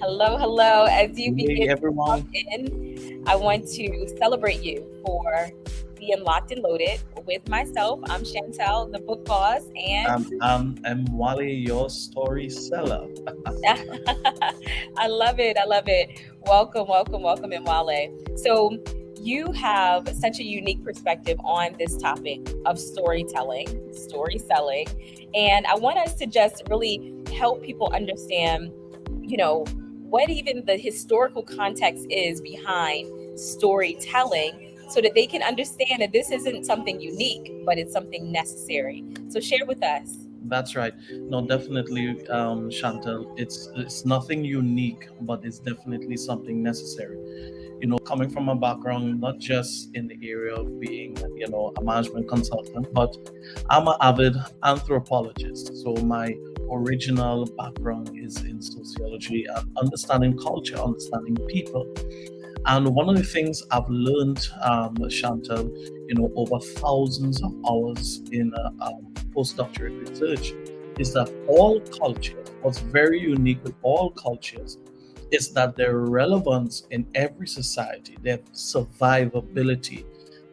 Hello, hello. As you Hey begin to log everyone. in, I want to celebrate you for being locked and loaded with myself. I'm Chantel, the book boss, and I'm Wally, your story seller. I love it. I love it. Welcome, welcome, welcome, Mwale. So, you have such a unique perspective on this topic of storytelling, story selling. And I want us to just really help people understand, you know, what even the historical context is behind storytelling so that they can understand that this isn't something unique, but it's something necessary. So, share with us. That's right. No, definitely, Chantel. It's nothing unique, but it's definitely something necessary. Coming from a background not just in the area of being, a management consultant, but I'm an avid anthropologist. So my original background is in sociology and understanding culture, understanding people. And one of the things I've learned, Chantal, over thousands of hours in postdoctorate research, is that all cultures, what's very unique with all cultures, is that their relevance in every society, their survivability,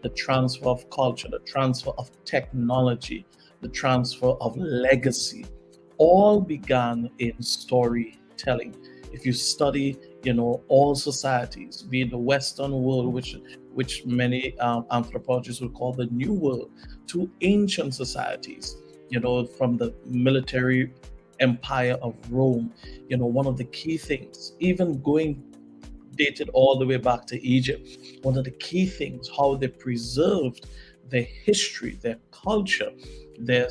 the transfer of culture, the transfer of technology, the transfer of legacy, all began in storytelling. If you study, all societies, be it the Western world, which many anthropologists would call the New World, to ancient societies, from the military empire of Rome, one of the key things, even going dated all the way back to Egypt, one of the key things, how they preserved their history, their culture, their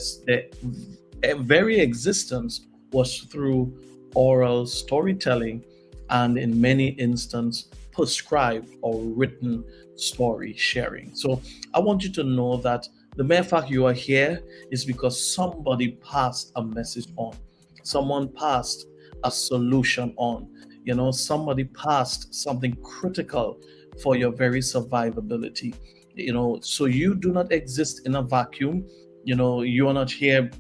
very existence was through oral storytelling and in many instances prescribed or written story sharing. So I want you to know that the mere fact you are here is because somebody passed a message on. Someone passed a solution on. Somebody passed something critical for your very survivability. So you do not exist in a vacuum. You are not here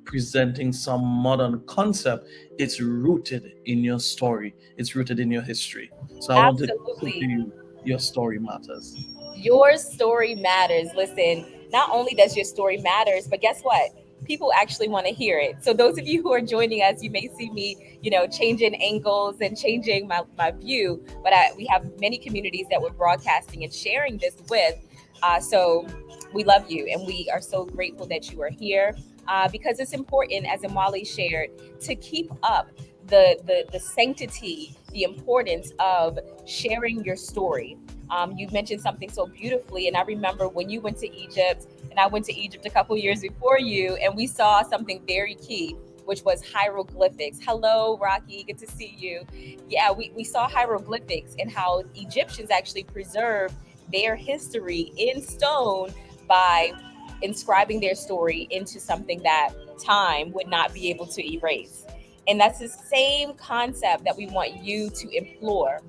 presenting some modern concept. It's rooted in your story, it's rooted in your history. So I want to put to Absolutely. you, your story matters. Your story matters. Listen, not only does your story matters, but guess what? People actually want to hear it. So those of you who are joining us, you may see me, changing angles and changing my view. But we have many communities that we're broadcasting and sharing this with. So we love you, and we are so grateful that you are here because it's important, as Imwali shared, to keep up the sanctity, the importance of sharing your story. You mentioned something so beautifully, and I remember when you went to Egypt, and I went to Egypt a couple years before you, and we saw something very key, which was hieroglyphics. Hello, Rocky, good to see you. Yeah, we saw hieroglyphics and how Egyptians actually preserved their history in stone by inscribing their story into something that time would not be able to erase. And that's the same concept that we want you to implore.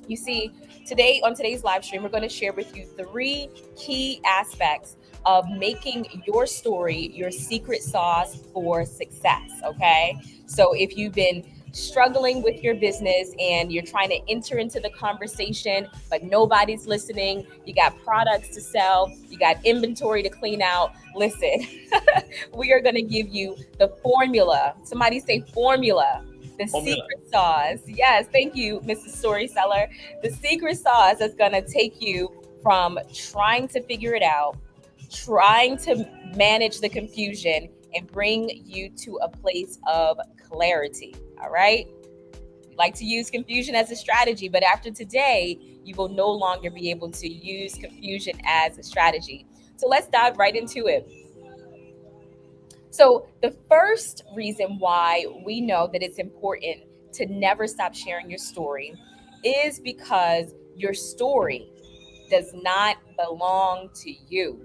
You see, today on today's live stream, we're going to share with you three key aspects of making your story your secret sauce for success. Okay. So if you've been struggling with your business and you're trying to enter into the conversation, but nobody's listening, you got products to sell, you got inventory to clean out, listen, we are going to give you the formula. Somebody say formula. The Formula. secret sauce. Yes, thank you, Mrs. Storyseller. The secret sauce is going to take you from trying to figure it out, trying to manage the confusion, and bring you to a place of clarity. All right? We like to use confusion as a strategy, but after today, you will no longer be able to use confusion as a strategy. So let's dive right into it. So, the first reason why we know that it's important to never stop sharing your story is because your story does not belong to you.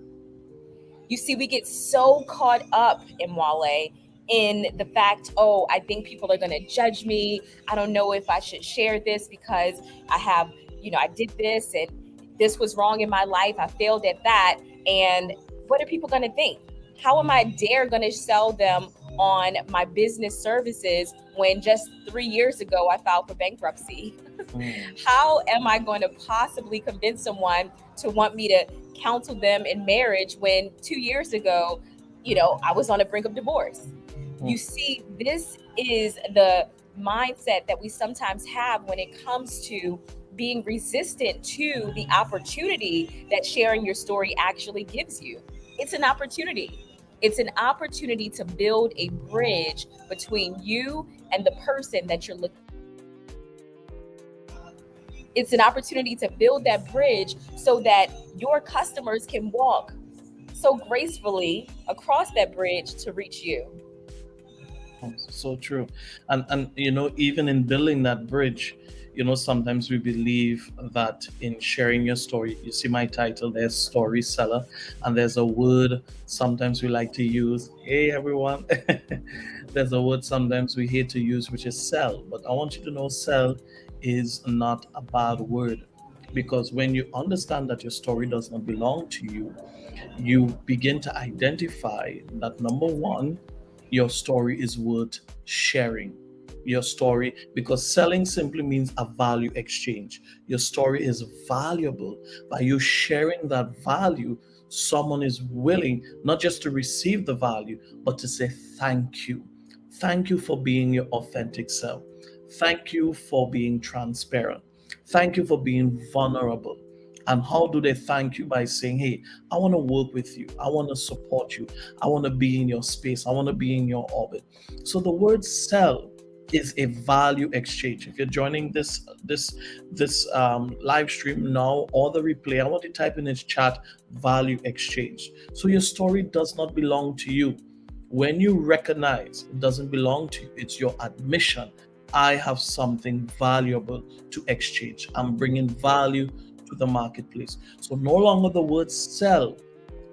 You see, we get so caught up in Wale in the fact, oh, I think people are going to judge me. I don't know if I should share this because I have, I did this and this was wrong in my life. I failed at that. And what are people going to think? How am I dare going to sell them on my business services when just 3 years ago I filed for bankruptcy? Mm, How am I going to possibly convince someone to want me to counsel them in marriage when 2 years ago, I was on the brink of divorce? mm. You see, this is the mindset that we sometimes have when it comes to being resistant to the opportunity that sharing your story actually gives you. It's an opportunity. It's an opportunity to build a bridge between you and the person that you're looking. It's an opportunity to build that bridge so that your customers can walk so gracefully across that bridge to reach you. So true. And even in building that bridge, sometimes we believe that in sharing your story, you see my title, there's storyteller, and there's a word sometimes we like to use. Hey everyone. There's a word sometimes we hate to use, which is sell. But I want you to know sell is not a bad word. Because when you understand that your story does not belong to you, you begin to identify that number one, your story is worth sharing. Your story, because selling simply means a value exchange. Your story is valuable. By you sharing that value, someone is willing not just to receive the value, but to say thank you. Thank you for being your authentic self. Thank you for being transparent. Thank you for being vulnerable. And how do they thank you? By saying, hey, I want to work with you. I want to support you. I want to be in your space. I want to be in your orbit. So the word sell is a value exchange. If you're joining this live stream now or the replay, I want to type in this chat value exchange. So your story does not belong to you. When you recognize it doesn't belong to you, it's your admission. I have something valuable to exchange. I'm bringing value to the marketplace. So no longer the word sell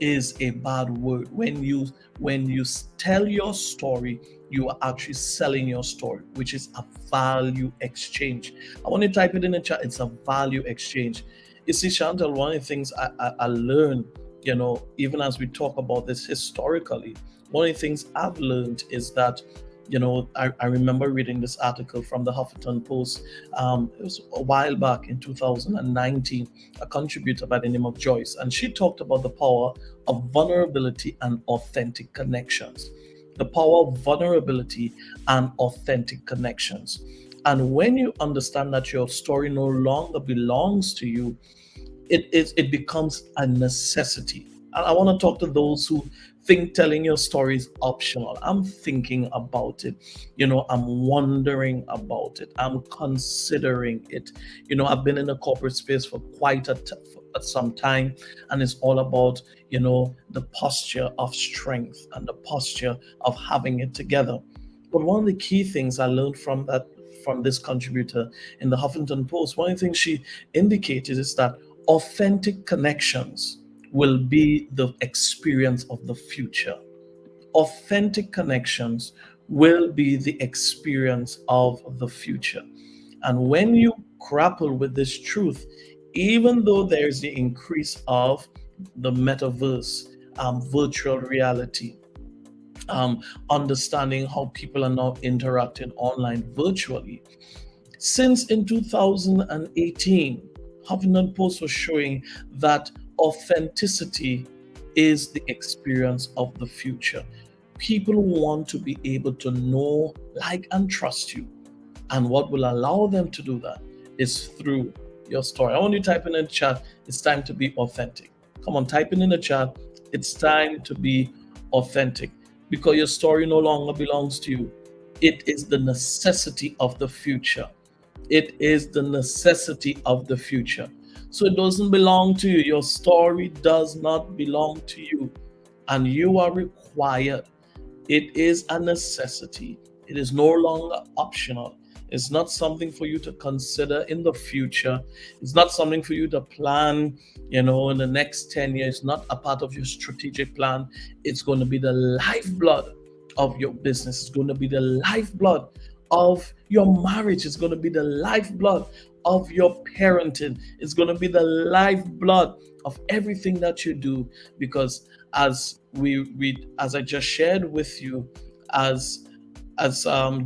is a bad word. When you tell your story, you are actually selling your story, which is a value exchange. I want to type it in the chat. It's a value exchange. You see, Chantal, one of the things I learned, even as we talk about this historically, one of the things I've learned is that I remember reading this article from the Huffington Post. It was a while back in 2019, a contributor by the name of Joyce, and she talked about the power of vulnerability and authentic connections. The power of vulnerability and authentic connections. And when you understand that your story no longer belongs to you, it becomes a necessity. And I want to talk to those who think telling your story is optional. I'm thinking about it. I'm wondering about it. I'm considering it. I've been in the corporate space for for some time, and it's all about the posture of strength and the posture of having it together. But one of the key things I learned from this contributor in the Huffington Post, one of the things she indicated is that authentic connections will be the experience of the future. Authentic connections will be the experience of the future. And when you grapple with this truth, even though there's the increase of the metaverse, virtual reality, understanding how people are now interacting online virtually, since in 2018, Huffington Post was showing that authenticity is the experience of the future. People want to be able to know, like, and trust you. And what will allow them to do that is through your story. I want you to type in the chat, it's time to be authentic. Come on, type in the chat, it's time to be authentic because your story no longer belongs to you. It is the necessity of the future. It is the necessity of the future. So it doesn't belong to you. Your story does not belong to you. And you are required. It is a necessity. It is no longer optional. It's not something for you to consider in the future. It's not something for you to plan, in the next 10 years. It's not a part of your strategic plan. It's going to be the lifeblood of your business. It's going to be the lifeblood of your marriage. It's going to be the lifeblood of your parenting. It's going to be the lifeblood of everything that you do. Because as I just shared with you, as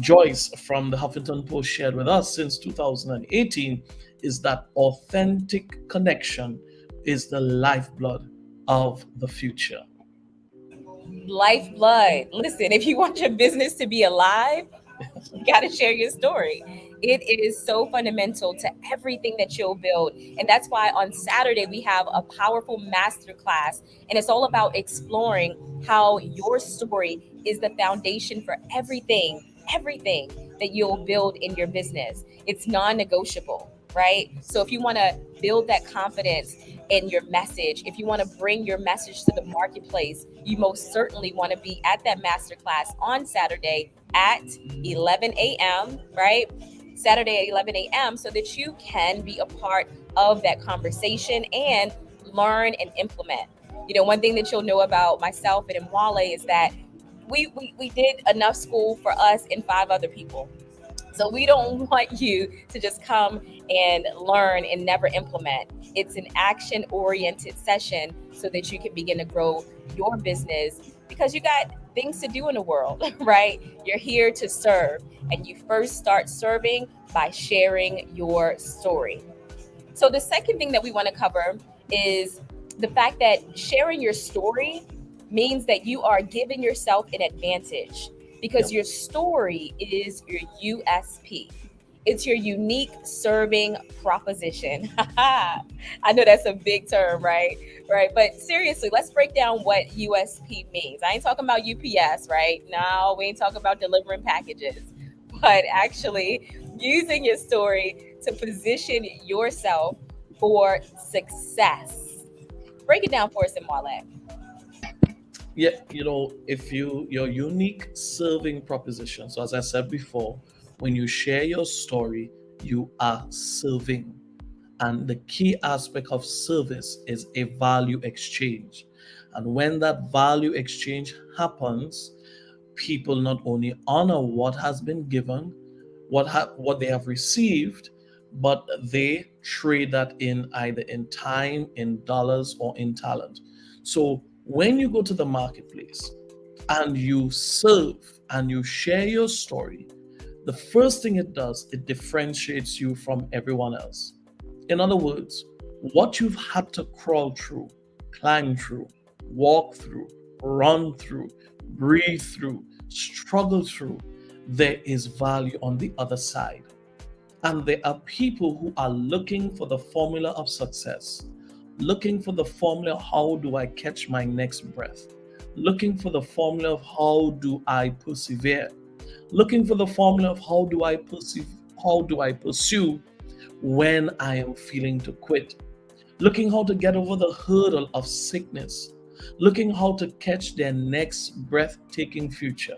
Joyce from the Huffington Post shared with us since 2018, is that authentic connection is the lifeblood of the future. Lifeblood. Listen, if you want your business to be alive, you got to share your story. It is so fundamental to everything that you'll build. And that's why on Saturday we have a powerful masterclass. And it's all about exploring how your story is the foundation for everything that you'll build in your business. It's non negotiable, right? So if you want to build that confidence in your message, if you want to bring your message to the marketplace, you most certainly want to be at that masterclass on Saturday at 11 a.m., right? Saturday at 11 a.m., so that you can be a part of that conversation and learn and implement. You know, one thing that you'll know about myself and Mwale is that we did enough school for us and five other people. So we don't want you to just come and learn and never implement. It's an action oriented session so that you can begin to grow your business because you got things to do in the world, right? You're here to serve, and you first start serving by sharing your story. So the second thing that we want to cover is the fact that sharing your story means that you are giving yourself an advantage Yeah. because your story is your USP. It's your unique serving proposition. I know that's a big term, right? Right. But seriously, let's break down what USP means. I ain't talking about UPS, right? No, we ain't talking about delivering packages, but actually using your story to position yourself for success. Break it down for us in Marlette. Yeah, if your unique serving proposition. So as I said before, when you share your story, you are serving. And the key aspect of service is a value exchange. And when that value exchange happens, people not only honor what has been given, what they have received, but they trade that in either in time, in dollars, or in talent. So when you go to the marketplace and you serve and you share your story, the first thing it does, it differentiates you from everyone else. In other words, what you've had to crawl through, climb through, walk through, run through, breathe through, struggle through, there is value on the other side. And there are people who are looking for the formula of success, looking for the formula, how do I catch my next breath? Looking for the formula of how do I persevere? Looking for the formula of how do I pursue when I am feeling to quit? Looking how to get over the hurdle of sickness, looking how to catch their next breathtaking future.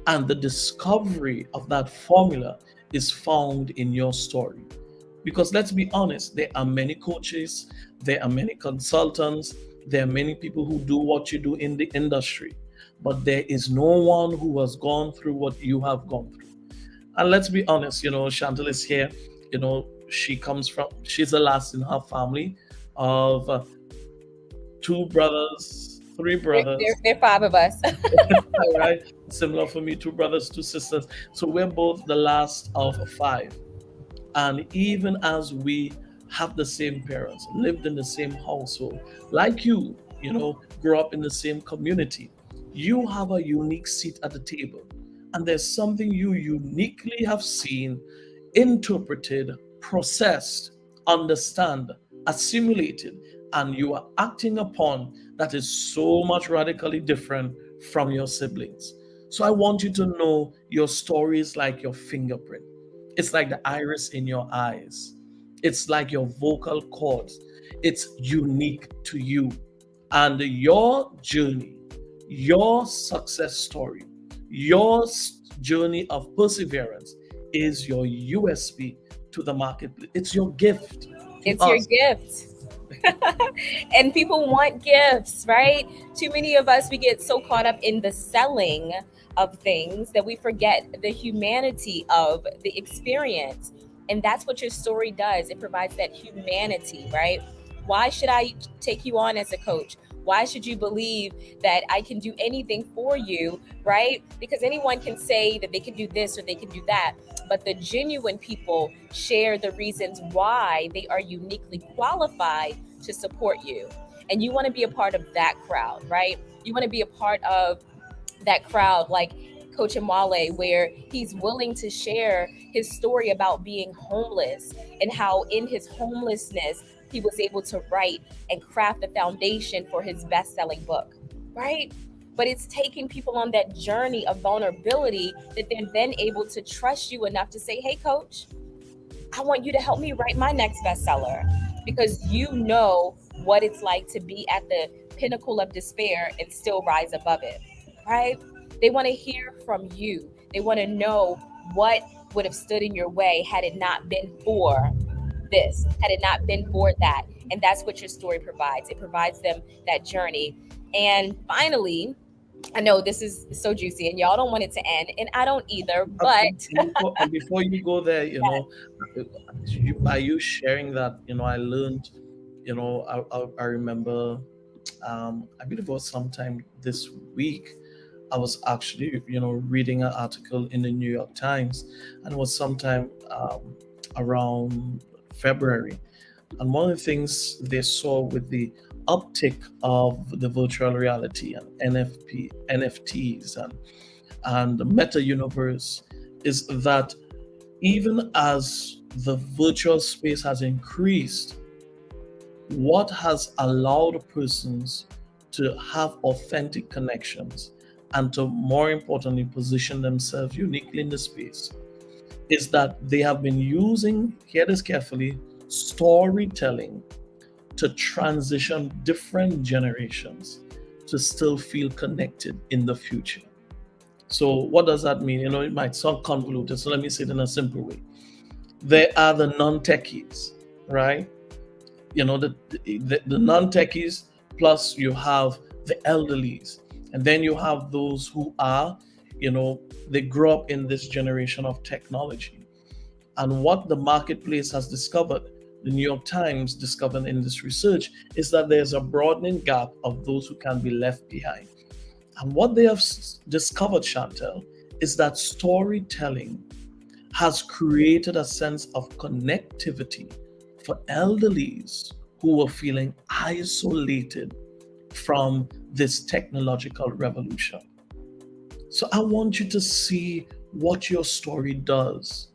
And the discovery of that formula is found in your story. Because let's be honest, there are many coaches, there are many consultants, there are many people who do what you do in the industry, but there is no one who has gone through what you have gone through. And let's be honest, Chantal is here. She's the last in her family of two brothers, three brothers. There are five of us. All right. Similar for me, two brothers, two sisters. So we're both the last of five. And even as we have the same parents, lived in the same household, like grew up in the same community, you have a unique seat at the table. And there's something you uniquely have seen, interpreted, processed, understand, assimilated, and you are acting upon that is so much radically different from your siblings. So I want you to know your story is like your fingerprint. It's like the iris in your eyes. It's like your vocal cords. It's unique to you. And your journey, your success story, your journey of perseverance is your USP to the marketplace. It's your gift to It's your us. gift. And people want gifts, right? Too many of us, we get so caught up in the selling of things that we forget the humanity of the experience. And that's what your story does. It provides that humanity, right? Why should I take you on as a coach? Why should you believe that I can do anything for you, right? Because anyone can say that they can do this or they can do that, but the genuine people share the reasons why they are uniquely qualified to support you. And you want to be a part of that crowd, right? You want to be a part of that crowd like Coach Imwale, where he's willing to share his story about being homeless and how in his homelessness he was able to write and craft the foundation for his best-selling book, right? But it's taking people on that journey of vulnerability that they're then able to trust you enough to say, hey, coach, I want you to help me write my next bestseller, because you know what it's like to be at the pinnacle of despair and still rise above it, right? They want to hear from you. They want to know what would have stood in your way had it not been for this, had it not been for that. And that's what your story provides. It provides them that journey. And finally, I know this is so juicy and y'all don't want it to end, and I don't either, but Before you go there, by you sharing that, I learned, I remember, I believe it was sometime this week, I was actually, reading an article in the New York Times, and it was sometime around February. And one of the things they saw with the uptick of the virtual reality and NFTs and the meta universe is that even as the virtual space has increased, what has allowed persons to have authentic connections and to more importantly position themselves uniquely in the space is that they have been using, hear this carefully, storytelling to transition different generations to still feel connected in the future. So, what does that mean? It might sound convoluted, so let me say it in a simple way. There are the non techies, right? The non techies, plus you have the elderlies, and then you have those who are, they grow up in this generation of technology. And what the marketplace has discovered, the New York Times discovered in this research, is that there's a broadening gap of those who can be left behind. And what they have discovered, Chantel, is that storytelling has created a sense of connectivity for elderlies who were feeling isolated from this technological revolution. So I want you to see what your story does.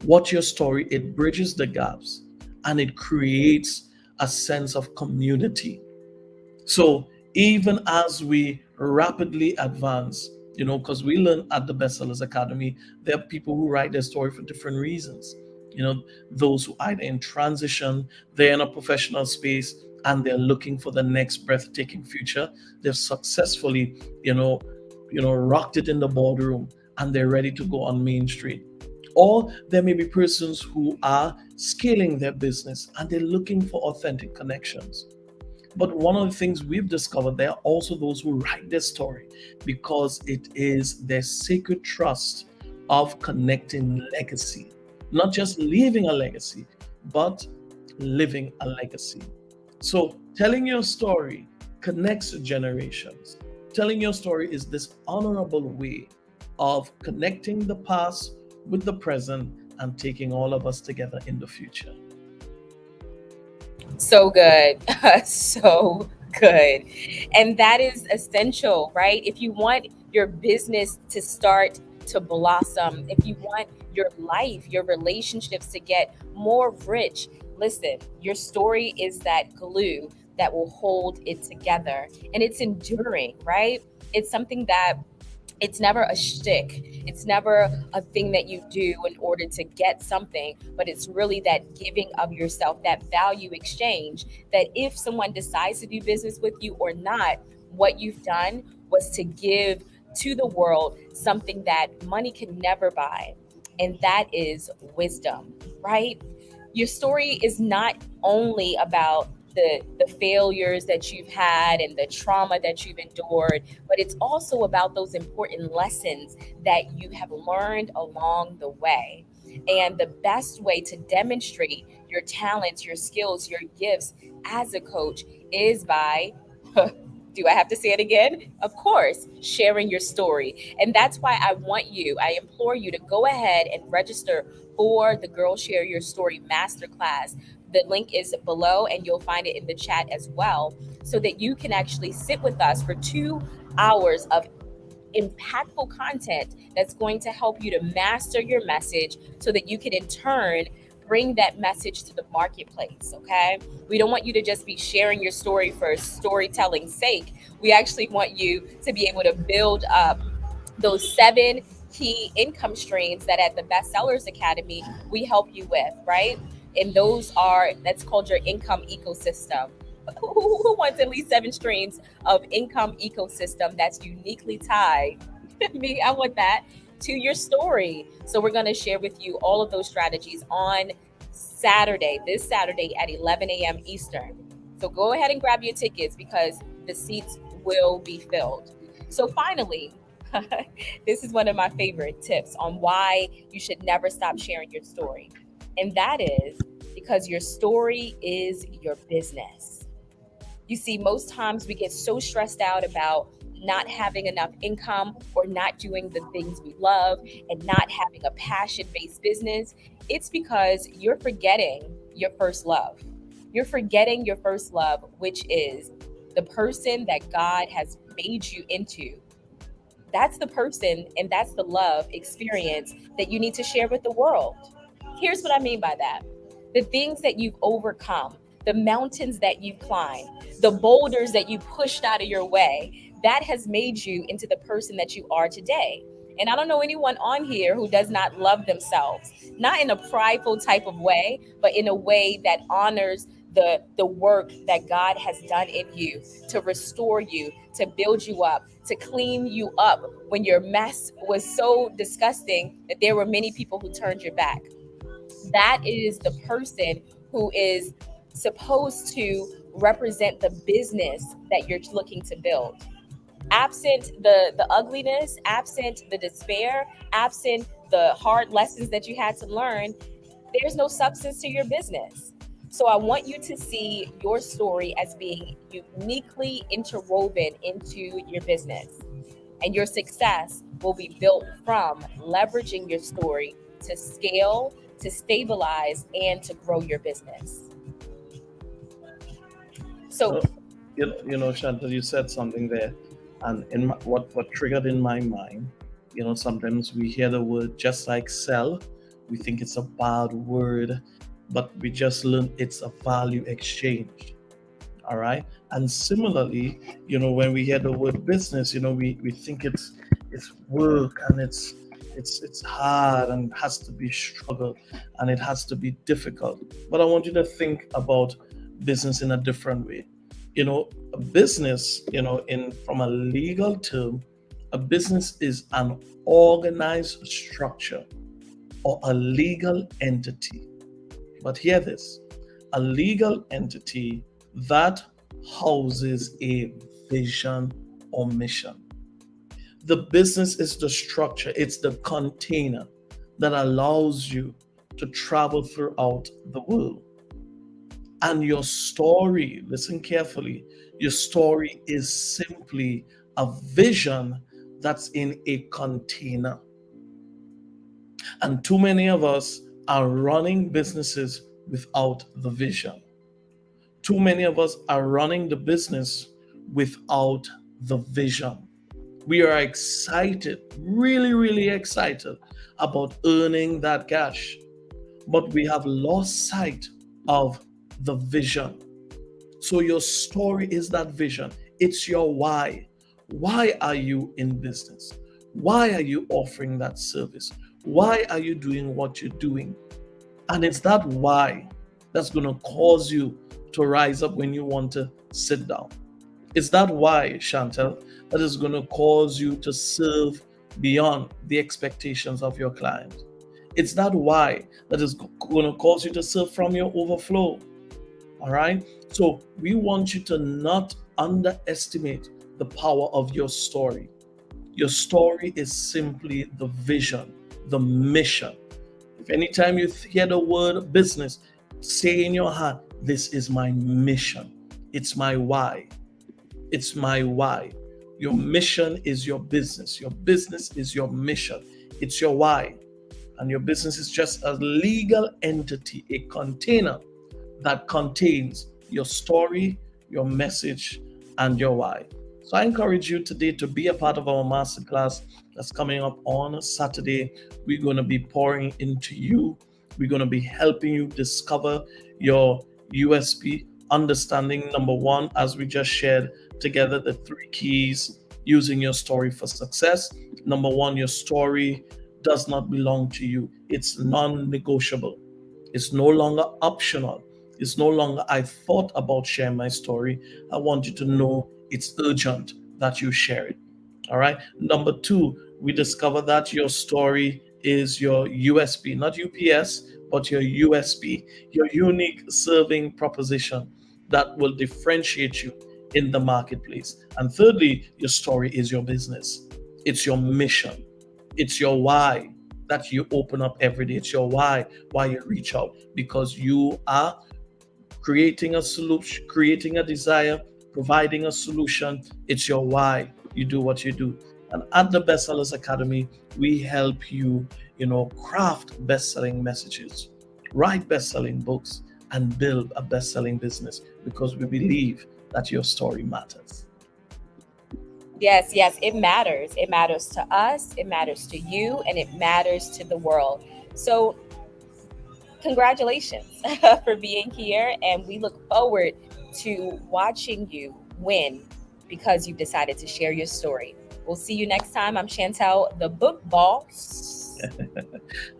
What your story, it bridges the gaps and it creates a sense of community. So even as we rapidly advance, because we learn at the Bestsellers Academy, there are people who write their story for different reasons. Those who either in transition, they're in a professional space and they're looking for the next breathtaking future. They've successfully, rocked it in the boardroom and they're ready to go on Main Street. Or there may be persons who are scaling their business and they're looking for authentic connections. But one of the things we've discovered, there are also those who write their story because it is their sacred trust of connecting legacy, not just leaving a legacy, but living a legacy. So telling your story connects generations. Telling your story is this honorable way of connecting the past with the present and taking all of us together in the future. so good. So good. And that is essential, right? If you want your business to start to blossom, if you want your life, your relationships to get more rich, listen, your story is that glue that will hold it together. And it's enduring, right? It's something that it's never a shtick. It's never a thing that you do in order to get something, but it's really that giving of yourself, that value exchange, that if someone decides to do business with you or not, what you've done was to give to the world something that money can never buy. And that is wisdom, right? Your story is not only about the failures that you've had and the trauma that you've endured, but it's also about those important lessons that you have learned along the way. And the best way to demonstrate your talents, your skills, your gifts as a coach is by Do I have to say it again? Of course, sharing your story. And that's why I implore you to go ahead and register for the Girl Share Your Story Masterclass. The link is below and you'll find it in the chat as well, so that you can actually sit with us for 2 hours of impactful content that's going to help you to master your message so that you can in turn bring that message to the marketplace. Okay, we don't want you to just be sharing your story for storytelling's sake. We actually want you to be able to build up those 7 key income streams that at the Bestsellers Academy we help you with, right? And those are, that's called your income ecosystem. Who wants at least 7 streams of income ecosystem that's uniquely tied? Me, I want that, to your story. So we're going to share with you all of those strategies on Saturday, this Saturday at 11 a.m. Eastern. So go ahead and grab your tickets because the seats will be filled. So finally, this is one of my favorite tips on why you should never stop sharing your story. And that is because your story is your business. You see, most times we get so stressed out about not having enough income or not doing the things we love and not having a passion based business. It's because you're forgetting your first love. You're forgetting your first love, which is the person that God has made you into. That's the person and that's the love experience that you need to share with the world. Here's what I mean by that: the things that you've overcome, the mountains that you've climbed, the boulders that you pushed out of your way, that has made you into the person that you are today. And I don't know anyone on here who does not love themselves, not in a prideful type of way, but in a way that honors the work that God has done in you to restore you, to build you up, to clean you up when your mess was so disgusting that there were many people who turned your back. That is the person who is supposed to represent the business that you're looking to build. Absent the ugliness, absent the despair, absent the hard lessons that you had to learn, there's no substance to your business. So I want you to see your story as being uniquely interwoven into your business. And your success will be built from leveraging your story to scale, to stabilize, and to grow your business. So, So, Chantal, you said something there, and what triggered in my mind, sometimes we hear the word just like sell, we think it's a bad word, but we just learned it's a value exchange. All right. And similarly, when we hear the word business, we think it's work, and it's hard, and has to be struggle, and it has to be difficult. But I want you to think about business in a different way. A business, in from a legal term, a business is an organized structure or a legal entity. But hear this: a legal entity that houses a vision or mission. The business is the structure, it's the container that allows you to travel throughout the world. And your story, listen carefully, your story is simply a vision that's in a container. And too many of us are running businesses without the vision. Too many of us are running the business without the vision. We are excited, really, really excited about earning that cash, but we have lost sight of the vision. So your story is that vision. It's your why. Why are you in business? Why are you offering that service? Why are you doing what you're doing? And it's that why that's going to cause you to rise up when you want to sit down. It's that why, Chantel, that is going to cause you to serve beyond the expectations of your client. It's that why that is going to cause you to serve from your overflow. All right. So we want you to not underestimate the power of your story. Your story is simply the vision, the mission. If anytime you hear the word business, say in your heart, this is my mission. It's my why. It's my why. Your mission is your business. Your business is your mission. It's your why. And your business is just a legal entity, a container that contains your story, your message, and your why. So I encourage you today to be a part of our masterclass that's coming up on Saturday. We're going to be pouring into you. We're going to be helping you discover your USP, understanding number one, as we just shared together, the three keys using your story for success. Number one, your story does not belong to you, it's non negotiable. It's no longer optional. It's no longer, I thought about sharing my story. I want you to know it's urgent that you share it. All right. Number two, we discover that your story is your USP, not UPS, but your USP, your unique serving proposition that will differentiate you in the marketplace. And thirdly, your story is your business. It's your mission. It's your why that you open up every day. It's your why you reach out, because you are creating a solution, creating a desire, providing a solution. It's your why you do what you do. And at the Bestsellers Academy, we help you, craft best-selling messages, write best-selling books, and build a best-selling business because we believe that your story matters. Yes, yes, it matters. It matters to us, it matters to you, and it matters to the world. So, congratulations for being here. And we look forward to watching you win because you've decided to share your story. We'll see you next time. I'm Chantel, the book boss.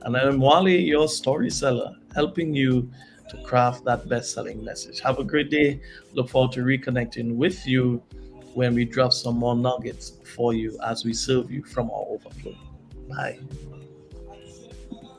And I'm Wally, your story seller, helping you to craft that best selling message. Have a great day. Look forward to reconnecting with you when we drop some more nuggets for you as we serve you from our overflow. Bye.